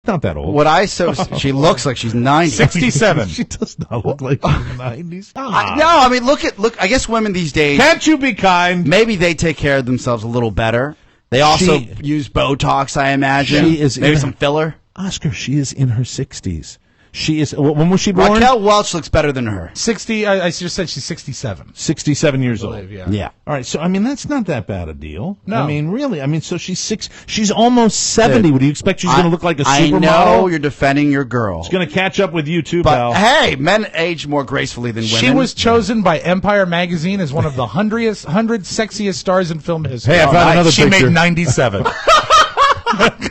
not that old. She looks like she's 90. 67. She does not look like she's 90s. Look, I guess women these days, Can't you be kind? maybe they take care of themselves a little better. They also use Botox, I imagine. She is maybe some filler. Oscar, she is in her 60s. She is. When was she born? Raquel Welch looks better than her. 60. I just said she's 67. 67 years old. Yeah. All right. So, I mean, that's not that bad a deal. No. I mean, really. I mean, so she's almost 70. Would you expect she's going to look like a supermodel? I know you're defending your girl. She's going to catch up with you, too, but pal. hey, men age more gracefully than women. She was chosen by Empire Magazine as one of the 100 sexiest stars in film history. Hey, I found another she picture. made 97.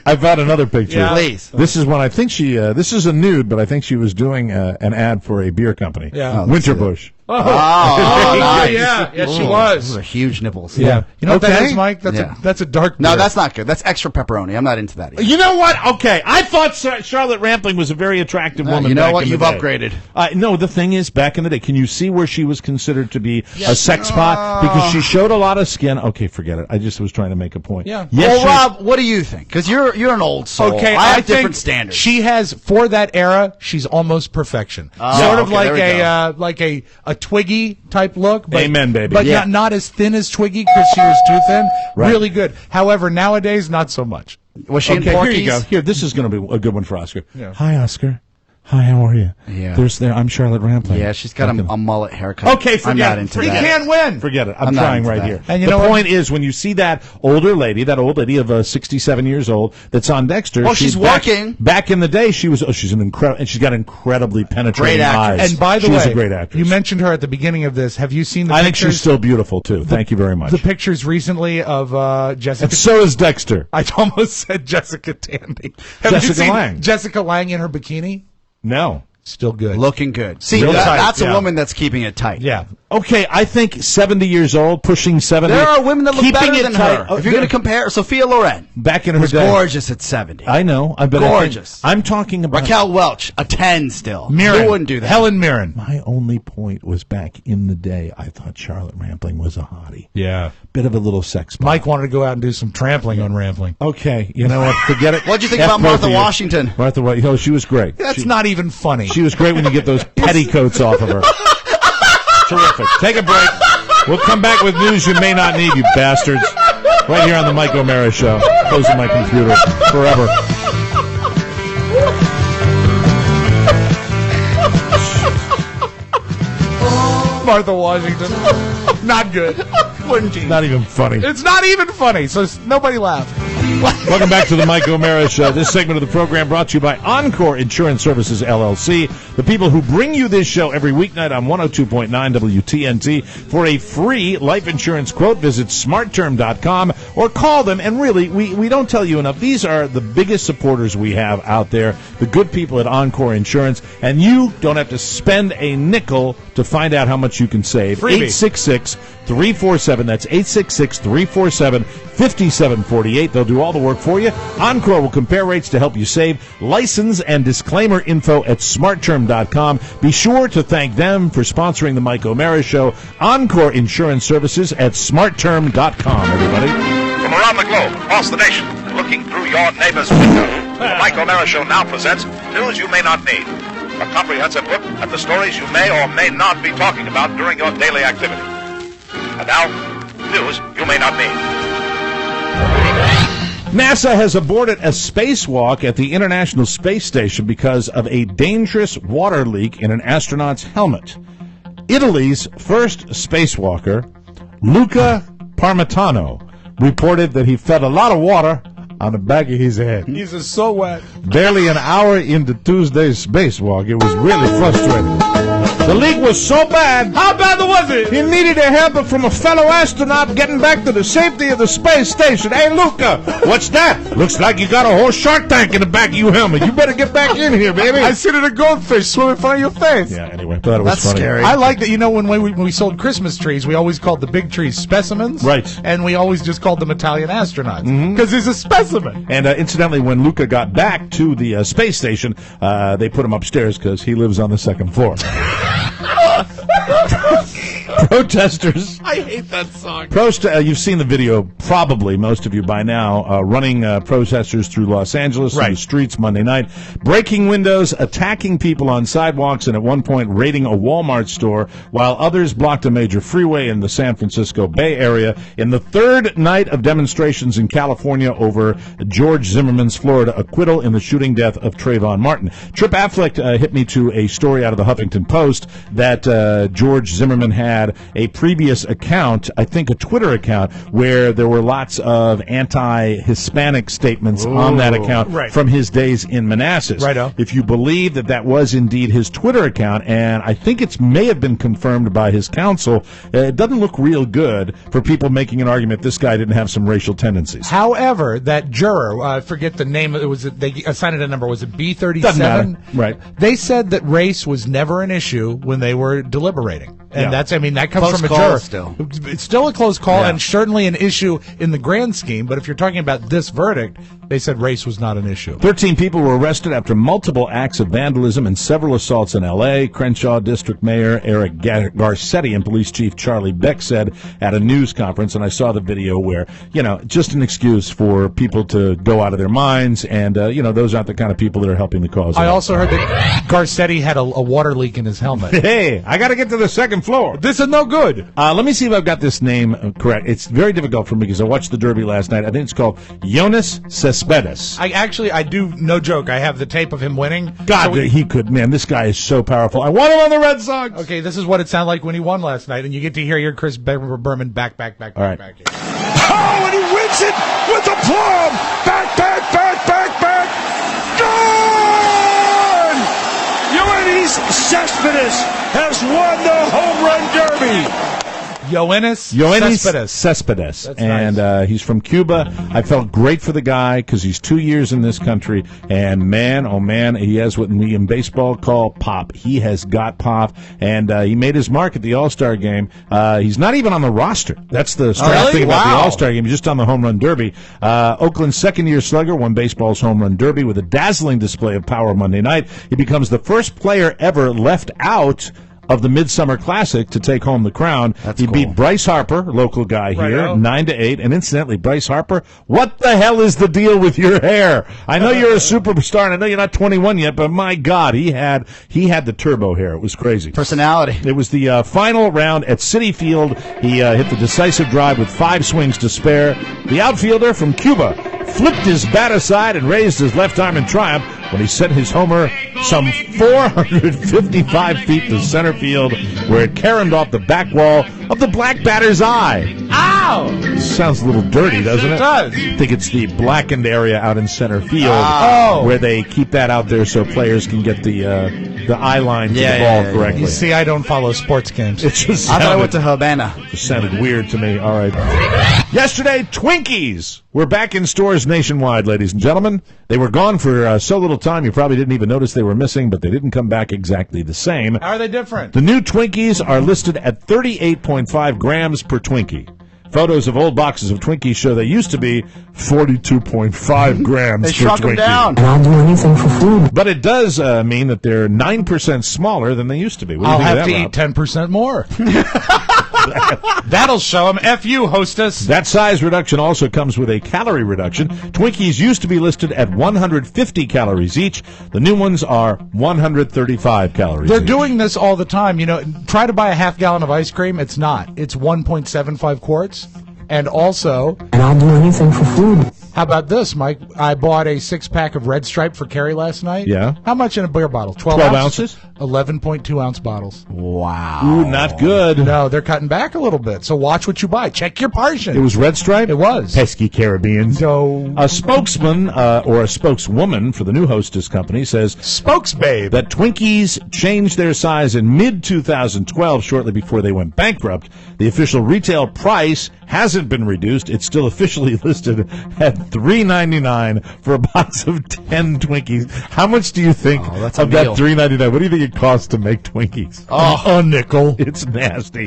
I've got another picture. Yeah. Please. This is when I think this is a nude, but I think she was doing an ad for a beer company. Yeah. Winterbush. Nice. Yeah, she was. Those are huge nipples. Yeah. You know what that Okay. is, Mike? That's a dark beer. No, that's not good. That's extra pepperoni. I'm not into that either. You know what? Okay. I thought Charlotte Rampling was a very attractive woman. You know back what? in the You've day. upgraded. No, the thing is, back in the day, can you see where she was considered to be a sex pot? Because she showed a lot of skin. Okay, forget it. I just was trying to make a point. Yeah. Yes, Well, Rob, what do you think? Because you're an old soul. Okay, I have think different standards. She has, for that era, she's almost perfection. Sort of like a Twiggy type look. But, Amen, baby. But Yeah. not as thin as Twiggy because she was too thin. Right. Really good. However, nowadays, not so much. Was she in Okay, Porky's? here you go. Here, this is going to be a good one for Oscar. Yeah. Hi, Oscar. Hi, how are you? Yeah. I'm Charlotte Rampling. Yeah, she's got a mullet haircut. Okay, forget I'm not it. into He that. can't win. Forget it. I'm I'm not trying into right that. here. And you the know what? point is, when you see that old lady of 67 years old that's on Dexter. Oh, she's working. Back in the day, she's an incredible, and she's got incredibly penetrating Great actress. eyes. And by the she's way, a great actress. you mentioned her at the beginning of this. Have you seen the I pictures? think she's still beautiful too. Thank you very much. The pictures recently of Jessica. And so is Dexter. I almost said Jessica Tandy. Have you Jessica seen Lange. Jessica Lange in her bikini? No. Still good. Looking good. See, Real tight, that's yeah. a woman that's keeping it tight. Yeah. Okay, I think 70 years old, pushing 70. There are women that look keeping better it than tight. her. If you're going to compare, Sophia Loren back in her was day, gorgeous at 70. I know. Gorgeous. I'm talking about Raquel Welch, a 10 still. Mirren. Who wouldn't do that? Helen Mirren. My only point was back in the day, I thought Charlotte Rampling was a hottie. Yeah. Bit of a little sex bomb. Mike wanted to go out and do some trampling on Rampling. Okay, you know what? Forget it. What'd you think F about both Martha of you. Washington? Martha Washington. Oh, she was great. That's not even funny. She was great when you get those petticoats off of her. Terrific. Take a break. We'll come back with news you may not need, you bastards. Right here on the Mike O'Mara Show. Closing my computer forever. Martha Washington. Not good. Wouldn't you? Not even funny. It's not even funny, so nobody laugh. Welcome back to the Mike O'Mara Show. This segment of the program brought to you by Encore Insurance Services, LLC, the people who bring you this show every weeknight on 102.9 WTNT. For a free life insurance quote, visit smartterm.com or call them. And really, we don't tell you enough. These are the biggest supporters we have out there, the good people at Encore Insurance, and you don't have to spend a nickel to find out how much you can save. Freebie. 866-347, that's 866-347-5748. They'll do all the work for you. Encore will compare rates to help you save. License and disclaimer info at smartterm.com. Be sure to thank them for sponsoring the Mike O'Mara Show. Encore Insurance Services at smartterm.com, everybody. From around the globe, across the nation, and looking through your neighbor's window, the Mike O'Mara Show now presents news you may not need. A comprehensive look at the stories you may or may not be talking about during your daily activity. And now, news you may not need. NASA has aborted a spacewalk at the International Space Station because of a dangerous water leak in an astronaut's helmet. Italy's first spacewalker, Luca Parmitano, reported that he fed a lot of water on the back of his head. He's just so wet. Barely an hour into Tuesday's spacewalk, it was really frustrating. The leak was so bad. How bad was it? He needed a helper from a fellow astronaut getting back to the safety of the space station. Hey, Luca, what's that? Looks like you got a whole shark tank in the back of your helmet. You better get back in here, baby. I see a goldfish swim in front of your face. Yeah, anyway, thought it was That's funny. scary. I like that, when we sold Christmas trees, we always called the big trees specimens. Right. And we always just called them Italian astronauts. Because he's a specimen. And incidentally, when Luca got back to the space station, they put him upstairs because he lives on the second floor. Protesters. I hate that song. You've seen the video, probably most of you by now, running protesters through Los Angeles through the streets Monday night, breaking windows, attacking people on sidewalks, and at one point raiding a Walmart store, while others blocked a major freeway in the San Francisco Bay Area in the third night of demonstrations in California over George Zimmerman's Florida acquittal in the shooting death of Trayvon Martin. Trip Affleck hit me to a story out of the Huffington Post that George Zimmerman had a previous account, I think a Twitter account, where there were lots of anti-Hispanic statements on that account from his days in Manassas. If you believe that that was indeed his Twitter account, and I think it may have been confirmed by his counsel, it doesn't look real good for people making an argument this guy didn't have some racial tendencies. However, that juror, I forget the name, they assigned it a number, was it B37? Doesn't matter. Right. They said that race was never an issue when they were deliberating. And that comes close from a call juror. Still. It's still a close call and certainly an issue in the grand scheme, but if you're talking about this verdict, they said race was not an issue. 13 people were arrested after multiple acts of vandalism and several assaults in L.A., Crenshaw District Mayor Eric Garcetti and Police Chief Charlie Beck said at a news conference, and I saw the video where, just an excuse for people to go out of their minds, and, those aren't the kind of people that are helping the cause. I also heard that Garcetti had a water leak in his helmet. Hey, I got to get to the second floor. This is no good. Let me see if I've got this name correct. It's very difficult for me because I watched the Derby last night. I think it's called Jonas Cespedes. I do, no joke, I have the tape of him winning. God, he could, man, this guy is so powerful. I want him on the Red Sox. Okay, this is what it sounded like when he won last night, and you get to hear your Chris Berman back. All right. Oh, and he wins it with aplomb. Back. Gone! Yoenis Cespedes has won the home run derby. Yoenis Cespedes. That's and nice. He's from Cuba. I felt great for the guy because he's 2 years in this country, and man, oh man, he has what we in baseball call pop. He has got pop, and he made his mark at the All-Star game. He's not even on the roster. That's the strange thing about the All-Star game. He's just on the Home Run Derby. Oakland's second-year slugger won baseball's Home Run Derby with a dazzling display of power Monday night. He becomes the first player ever left out of the Midsummer Classic to take home the crown. He beat Bryce Harper, local guy here, 9-8. And incidentally, Bryce Harper, what the hell is the deal with your hair? I know you're a superstar, and I know you're not 21 yet, but my God, he had the turbo hair. It was crazy. Personality. It was the final round at Citi Field. He hit the decisive drive with 5 swings to spare. The outfielder from Cuba flipped his bat aside and raised his left arm in triumph when he sent his homer some 455 feet to center field, where it caromed off the back wall of the black batter's eye. Ow! Sounds a little dirty, doesn't it? It does. I think it's the blackened area out in center field where they keep that out there so players can get the eye line to the ball correctly. You see, I don't follow sports games. It just I thought I went to Havana. Just sounded weird to me. All right. Yesterday, Twinkies were back in stores nationwide, ladies and gentlemen. They were gone for so little time you probably didn't even notice they were missing, but they didn't come back exactly the same. How are they different? The new Twinkies are listed at 38.5 grams per Twinkie. Photos of old boxes of Twinkies show they used to be 42.5 grams They per shrunk them Twinkie. down. And I'll do anything for food. But it does mean that they're 9% smaller than they used to be. What do you I'll think have of to that, eat 10% more. That'll show them. F you, hostess. That size reduction also comes with a calorie reduction. Twinkies used to be listed at 150 calories each. The new ones are 135 calories They're each. doing this all the time. Try to buy a half gallon of ice cream. It's not. It's 1.75 quarts. And also, And I'll do anything for food. how about this, Mike? I bought a 6-pack of Red Stripe for Carrie last night. Yeah. How much in a beer bottle? 12 ounces? 11.2 ounce bottles. Wow. Ooh, not good. No, they're cutting back a little bit. So watch what you buy. Check your portion. It was Red Stripe? It was. Pesky Caribbeans. So, A spokesman or a spokeswoman for the new Hostess company says spokesbabe. that Twinkies changed their size in mid-2012, shortly before they went bankrupt. The official retail price hasn't been reduced. It's still officially listed at $3.99 for a box of 10 Twinkies. How much do you think that's of a that meal. $3.99? What do you think it costs to make Twinkies? A nickel. It's nasty.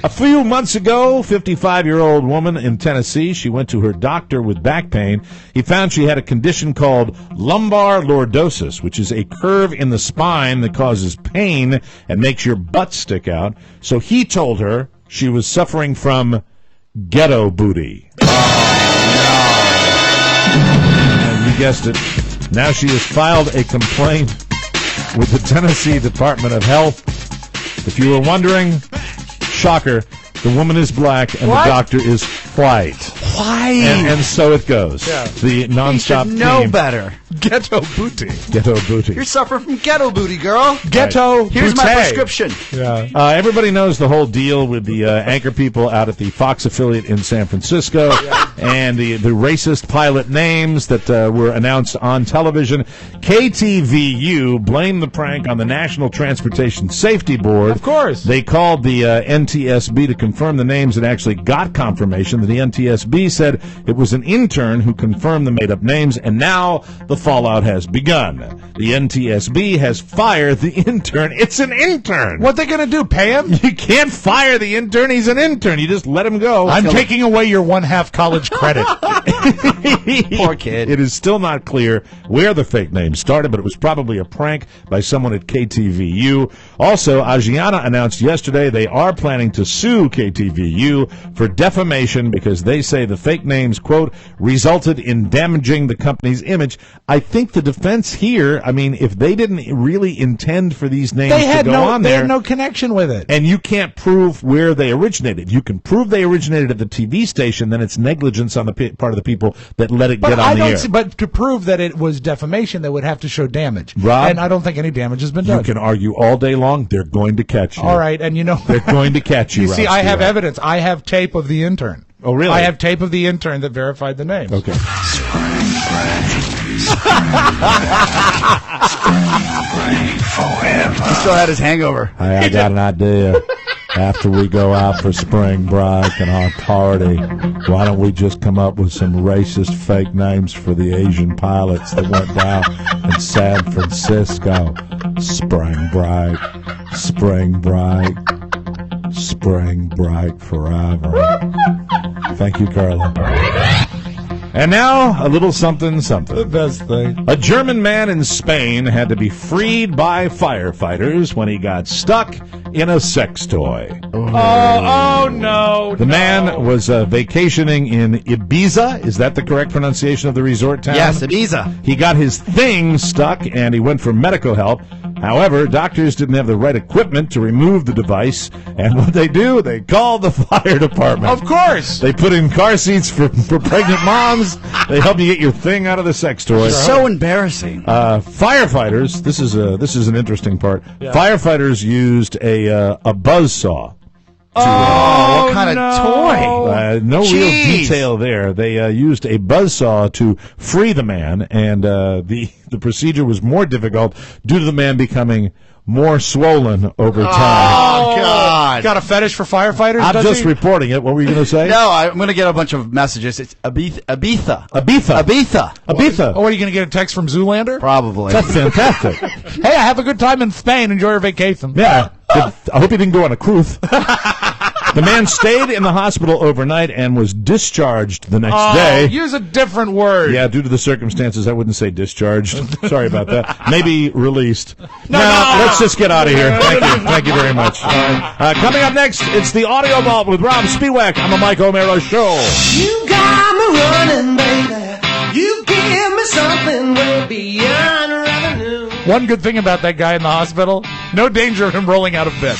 A few months ago, 55-year-old woman in Tennessee, she went to her doctor with back pain. He found she had a condition called lumbar lordosis, which is a curve in the spine that causes pain and makes your butt stick out. So he told her she was suffering from ghetto booty. And you guessed it. Now she has filed a complaint with the Tennessee Department of Health. If you were wondering, shocker, the woman is black and the doctor is white. White. And so it goes. Yeah. The nonstop you should know theme. better. Ghetto booty. Ghetto booty. You're suffering from ghetto booty, girl. Ghetto booty. Here's my prescription. Yeah. Everybody knows the whole deal with the anchor people out at the Fox affiliate in San Francisco and the racist pilot names that were announced on television. KTVU blamed the prank on the National Transportation Safety Board. Of course. They called the NTSB to confirm the names and actually got confirmation that the NTSB said it was an intern who confirmed the made-up names, and now the fallout has begun. The NTSB has fired the intern. It's an intern. What they going to do, pay him? You can't fire the intern. He's an intern. You just let him go. I'm taking away your 1/2 college credit. Poor kid. It is still not clear where the fake name started, but it was probably a prank by someone at KTVU. Also, Agiana announced yesterday they are planning to sue KTVU for defamation because they say the fake names, quote, resulted in damaging the company's image. I think the defense here, I mean, if they didn't really intend for these names to go on there. They had no connection with it. And you can't prove where they originated. You can prove they originated at the TV station, then it's negligence on the part of the people that let it get on the air. But to prove that it was defamation, they would have to show damage. Rob, and I don't think any damage has been done. You can argue all day long. They're going to catch you. All right, and you know. They're going to catch you, You see, I have evidence. I have tape of the intern. Oh, really? I have tape of the intern that verified the names. Okay. He still had his hangover. Hey, I got an idea. After we go out for spring break and our party, why don't we just come up with some racist fake names for the Asian pilots that went down in San Francisco? Spring break, spring break, spring break forever. Thank you, Carla. And now, a little something. The best thing. A German man in Spain had to be freed by firefighters when he got stuck in a sex toy. Oh no. The man was vacationing in Ibiza. Is that the correct pronunciation of the resort town? Yes, Ibiza. He got his thing stuck, and he went for medical help. However, doctors didn't have the right equipment to remove the device, and what they do, they called the fire department. Of course. They put in car seats for pregnant moms. They help you get your thing out of the sex toy. So embarrassing. Firefighters, this is an interesting part. Yeah. Firefighters used a buzzsaw. Oh, what kind of toy? No real detail there. They used a buzzsaw to free the man, and the procedure was more difficult due to the man becoming more swollen over time. Oh, God. Got a fetish for firefighters? I'm just reporting it. What were you going to say? No, I'm going to get a bunch of messages. It's Ibiza. Oh, what, are you going to get a text from Zoolander? Probably. That's fantastic. Hey, I have a good time in Spain. Enjoy your vacation. Yeah. I hope you didn't go on a cruise. The man stayed in the hospital overnight and was discharged the next day. Use a different word. Yeah, due to the circumstances, I wouldn't say discharged. Sorry about that. Maybe released. No. Let's just get out of here. Thank you. Thank you very much. Coming up next, it's the Audio Vault with Rob Spiewak on the Mike O'Mara Show. You got me running, baby. You give me something way beyond revenue. One good thing about that guy in the hospital, no danger of him rolling out of bed.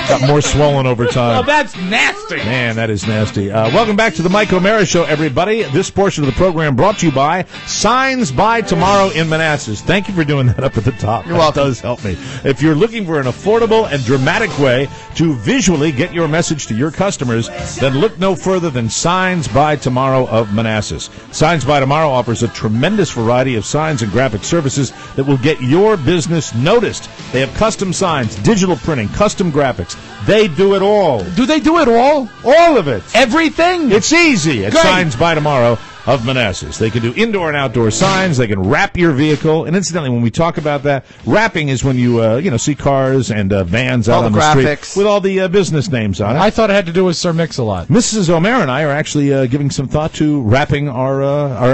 Got more swollen over time. Oh, that's nasty. Man, that is nasty. Welcome back to the Mike O'Mara Show, everybody. This portion of the program brought to you by Signs by Tomorrow in Manassas. Thank you for doing that up at the top. You're welcome. That does help me. If you're looking for an affordable and dramatic way to visually get your message to your customers, then look no further than Signs by Tomorrow of Manassas. Signs by Tomorrow offers a tremendous variety of signs and graphic services that will get your business noticed. They have custom signs, digital printing, custom graphics. They do it all. Do they do it all? All of it. Everything? It's easy at Great. Signs by Tomorrow. of Manassas. They can do indoor and outdoor signs. They can wrap your vehicle. And incidentally, when we talk about that, wrapping is when you see cars and vans out on the graphics. street with all the business names on it. I thought it had to do with Sir Mix-a-Lot. Mrs. O'Mara and I are actually giving some thought to wrapping our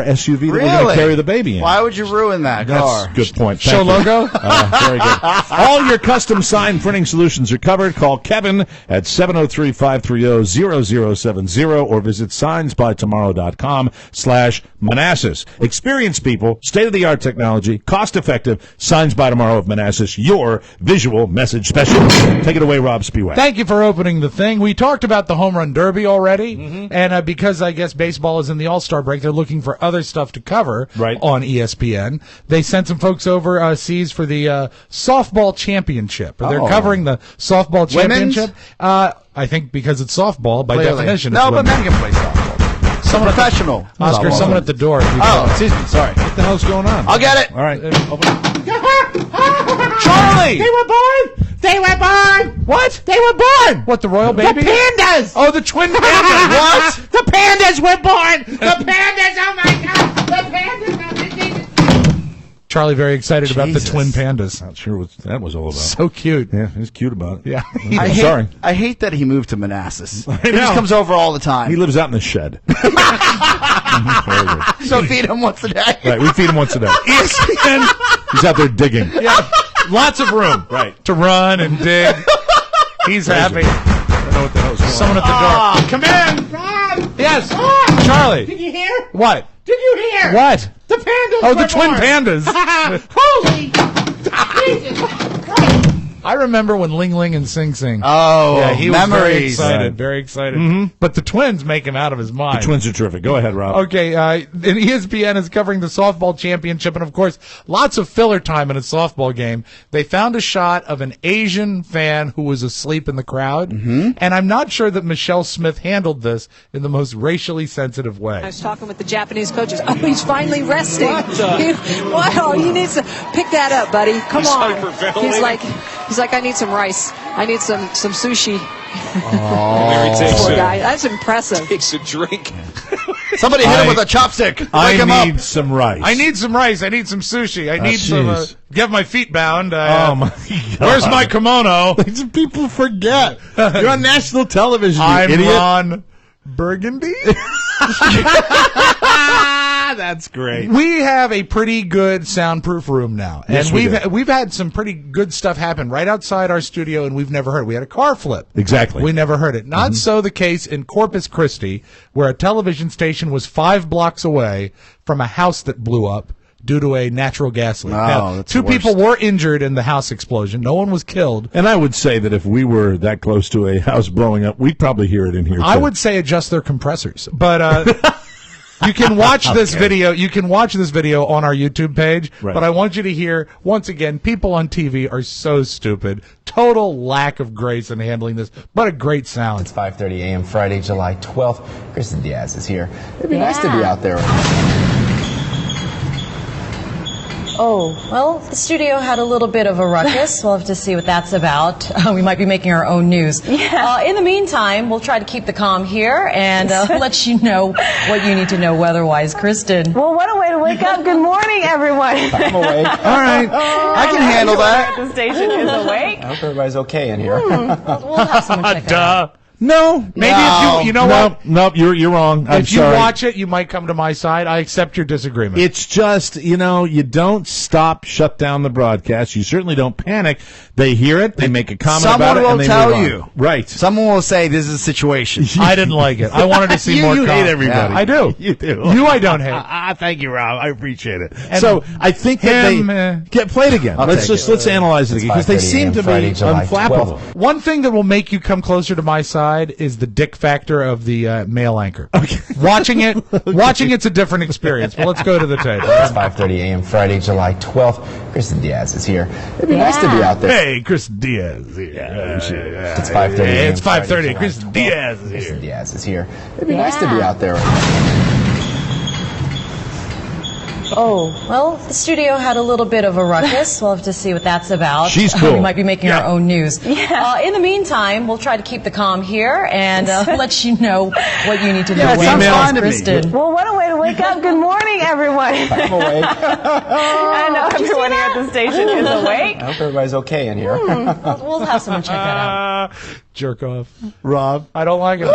SUV that we're going to carry the baby in. Why would you ruin that car? That's a good point. Show Thank you. logo? Very good. All your custom sign printing solutions are covered. Call Kevin at 703-530-0070 or visit signsbytomorrow.com/Manassas. Experienced people, state-of-the-art technology, cost-effective. Signs by Tomorrow of Manassas, your visual message specialist. Take it away, Rob Spiewak. Thank you for opening the thing. We talked about the Home Run Derby already, and because I guess baseball is in the All-Star break, they're looking for other stuff to cover on ESPN. They sent some folks overseas for the softball championship. They're covering the softball championship. I think because it's softball by definition. No, but men can play softball. Someone professional. Oscar, someone at the door. Excuse me. Sorry. What the hell's going on? I'll get it. All right. Charlie! They were born! They were born! What? They were born! What, the royal baby? The pandas! Oh, the twin pandas. What? The pandas were born! The pandas, oh my God! The pandas! Charlie very excited about the twin pandas. Not sure what that was all about. So cute. Yeah, he's cute about it. Yeah. Sorry. I hate that he moved to Manassas. He know. just comes over all the time. He lives out in the shed. Very good. So feed him once a day. Right, we feed him once a day. ESPN. He's out there digging. Yeah. Lots of room. Right. To run and dig. He's happy. I don't know what the hell's going Someone at the door. Come in. Rob! Yes. Rob! Charlie. Did you hear? What? Did you hear? What? The pandas Oh, were the twin born. pandas. Holy Jesus Christ! I remember when Ling Ling and Sing Sing. Oh, yeah, he was very memories. excited. Right. Very excited. But the twins make him out of his mind. The twins are terrific. Go ahead, Rob. Okay, and ESPN is covering the softball championship, and of course, lots of filler time in a softball game. They found a shot of an Asian fan who was asleep in the crowd, and I'm not sure that Michelle Smith handled this in the most racially sensitive way. I was talking with the Japanese coaches. Oh, he's finally resting. Wow, he needs to pick that up, buddy. Come on. He's like, I need some rice. I need some sushi. Poor guy. That's impressive. Takes a drink. Somebody hit him with a chopstick. Wake him I up. need some rice. I need some rice. I need some sushi. I need some. jeez. Get my feet bound. Oh, my God. Where's my kimono? People forget. You're on national television, you I'm idiot. Ron Burgundy. That's great. We have a pretty good soundproof room now, Yes, and we do. we've had some pretty good stuff happen right outside our studio, and we've never heard it. We had a car flip. Exactly. We never heard it. Not so the case in Corpus Christi, where a television station was 5 blocks away from a house that blew up due to a natural gas leak. Oh, Now, that's 2 the worst. people were injured in the house explosion. No one was killed. And I would say that if we were that close to a house blowing up, we'd probably hear it in here, too. I would say adjust their compressors, but you can watch this video. You can watch this video on our YouTube page. Right. But I want you to hear once again: people on TV are so stupid. Total lack of grace in handling this, but a great sound. It's 5:30 a.m. Friday, July 12th. Kristen Diaz is here. It'd be nice to be out there. Oh, well, the studio had a little bit of a ruckus. We'll have to see what that's about. We might be making our own news. Yeah. In the meantime, we'll try to keep the calm here and let you know what you need to know weather-wise. Kristen. Well, what a way to wake up. Good morning, everyone. I'm awake. All right. I can handle that. The station is awake. I hope everybody's okay in here. We'll have someone check it out. No, maybe if you know what? Nope, you're wrong. I'm If you sorry. watch it, you might come to my side. I accept your disagreement. It's just, you don't shut down the broadcast. You certainly don't panic. They hear it, they make a comment about it, Someone and will they tell move on. you. Right. Someone will say this is a situation. I didn't like it. I wanted to see more. You calm. hate everybody. Yeah, I do. You do. You, I don't hate. Thank you, Rob. I appreciate it. And So I think that him, they get played again. I'll Let's take it. let's analyze it again because they 5:30 seem a.m. to be Friday, July unflappable. 12th. One thing that will make you come closer to my side is the dick factor of the male anchor. Okay. Watching it's a different experience. But let's go to the tape. It's 5:30 a.m. Friday, July 12th. Kristen Diaz is here. It'd be nice to be out there. Hey, Chris Diaz is here. It's 5:30 a.m. Hey, it's 5:30. Friday, Chris July 12th. Diaz is Kristen here. Diaz is here. It'd be nice to be out there. Oh, well, the studio had a little bit of a ruckus. We'll have to see what that's about. She's cool. We might be making our own news. Yeah. In the meantime, we'll try to keep the calm here and let you know what you need to know. Yeah, it sounds fine to me. Kristen. Well, what a way to wake up. Good morning, everyone. I'm awake. I know everyone here at the station is awake. I hope everybody's okay in here. We'll have someone check that out. Jerk off. Rob, I don't like him.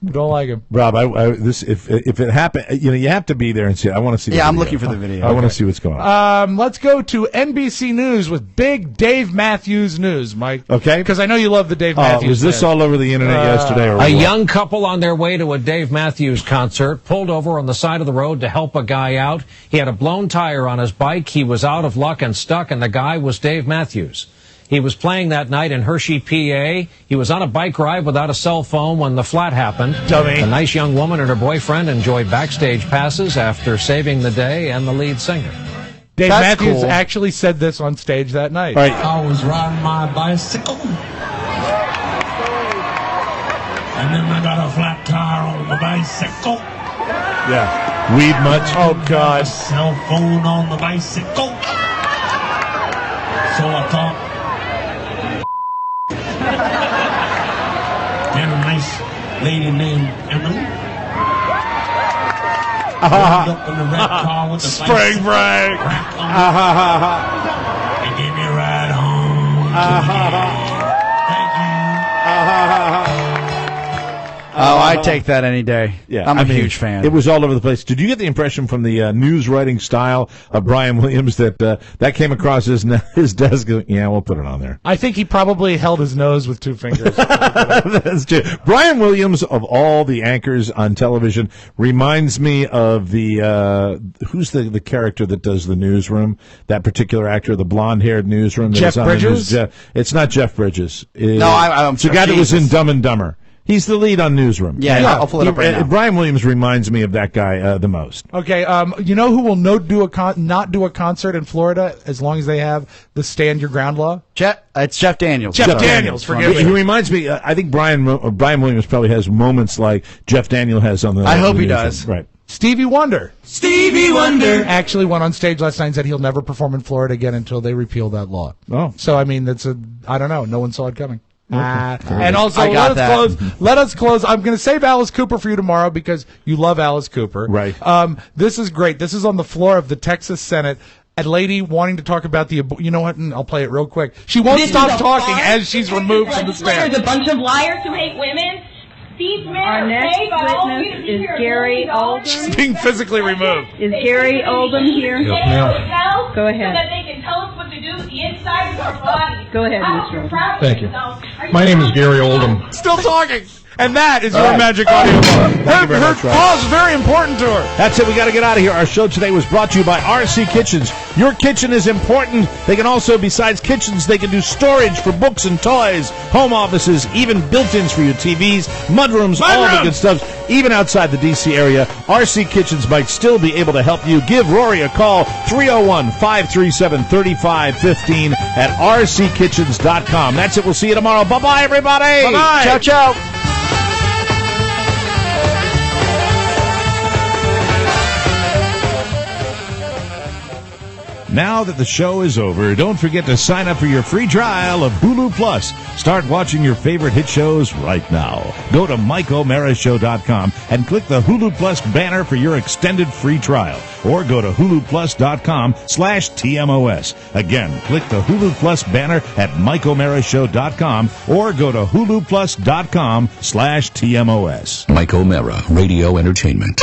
Don't like him. Rob, if it happened, you have to be there and see it. I want to see. Yeah, the I'm video. looking for the video. I want to see what's going on. Let's go to NBC News with big Dave Matthews News, Mike. Okay. Because I know you love the Dave Matthews. Was this all over the internet yesterday? Or a young couple on their way to a Dave Matthews concert pulled over on the side of the road to help a guy out. He had a blown tire on his bike. He was out of luck and stuck, and the guy was Dave Matthews. He was playing that night in Hershey, PA. He was on a bike ride without a cell phone when the flat happened. Dummy. A nice young woman and her boyfriend enjoyed backstage passes after saving the day and the lead singer. Dave That's Matthews cool. actually said this on stage that night. All right. I was riding my bicycle, and then I got a flat tire on the bicycle. Yeah. Weed much? Oh, God. A cell phone on the bicycle. So I thought, and a nice lady named Emily rolled up in the red car with the Spring break. rack on it. They gave me a ride home. Thank you. Oh, I'd take that any day. Yeah, I'm a I mean, huge fan. It was all over the place. Did you get the impression from the news writing style of Brian Williams that that came across his desk? Yeah, we'll put it on there. I think he probably held his nose with two fingers. That's true. Brian Williams, of all the anchors on television, reminds me of the who's the character that does the newsroom? That particular actor, the blonde-haired newsroom. that Jeff is on the Bridges? news. It's not Jeff Bridges. No, I'm it's the guy that was in Dumb and Dumber. He's the lead on Newsroom. Yeah, I'll pull it up right now. Brian Williams reminds me of that guy the most. Okay, you know who will not do a concert in Florida as long as they have the Stand Your Ground law? It's Jeff Daniels. Jeff Daniels, forgive me. He reminds me. I think Brian Williams probably has moments like Jeff Daniel has on the. I hope he newsroom. does. Right. Stevie Wonder. Stevie Wonder Actually went on stage last night and said he'll never perform in Florida again until they repeal that law. Oh. So, I mean, I don't know. No one saw it coming. And also, I got let us close. I'm going to save Alice Cooper for you tomorrow because you love Alice Cooper. Right. This is great. This is on the floor of the Texas Senate. A lady wanting to talk about you know what? I'll play it real quick. She won't stop talking as she's removed from the stand. There's a bunch of liars who hate women. These men Our are next paid by all of witness you to be is here. Gary She's Oldham. being physically removed. Is Gary Oldham here? Go Go ahead. So that they can tell us what to do with the inside of our bodies. Go ahead, I'm Mr. Oldham. proud of Thank you. yourself. Are My name is Gary Oldham. Still talking. And that is your magic audio bar. very Her much, Rob. pause is very important to her. That's it. We got to get out of here. Our show today was brought to you by RC Kitchens. Your kitchen is important. They can also, besides kitchens, they can do storage for books and toys, home offices, even built-ins for your TVs, mudrooms, all the good stuff. Even outside the D.C. area, RC Kitchens might still be able to help you. Give Rory a call, 301-537-3515 at rckitchens.com. That's it. We'll see you tomorrow. Bye-bye, everybody. Bye-bye. Ciao, ciao. Now that the show is over, don't forget to sign up for your free trial of Hulu Plus. Start watching your favorite hit shows right now. Go to MikeO'MaraShow.com and click the Hulu Plus banner for your extended free trial. Or go to HuluPlus.com/TMOS. Again, click the Hulu Plus banner at MikeO'MaraShow.com or go to HuluPlus.com/TMOS. Mike O'Mara, Radio Entertainment.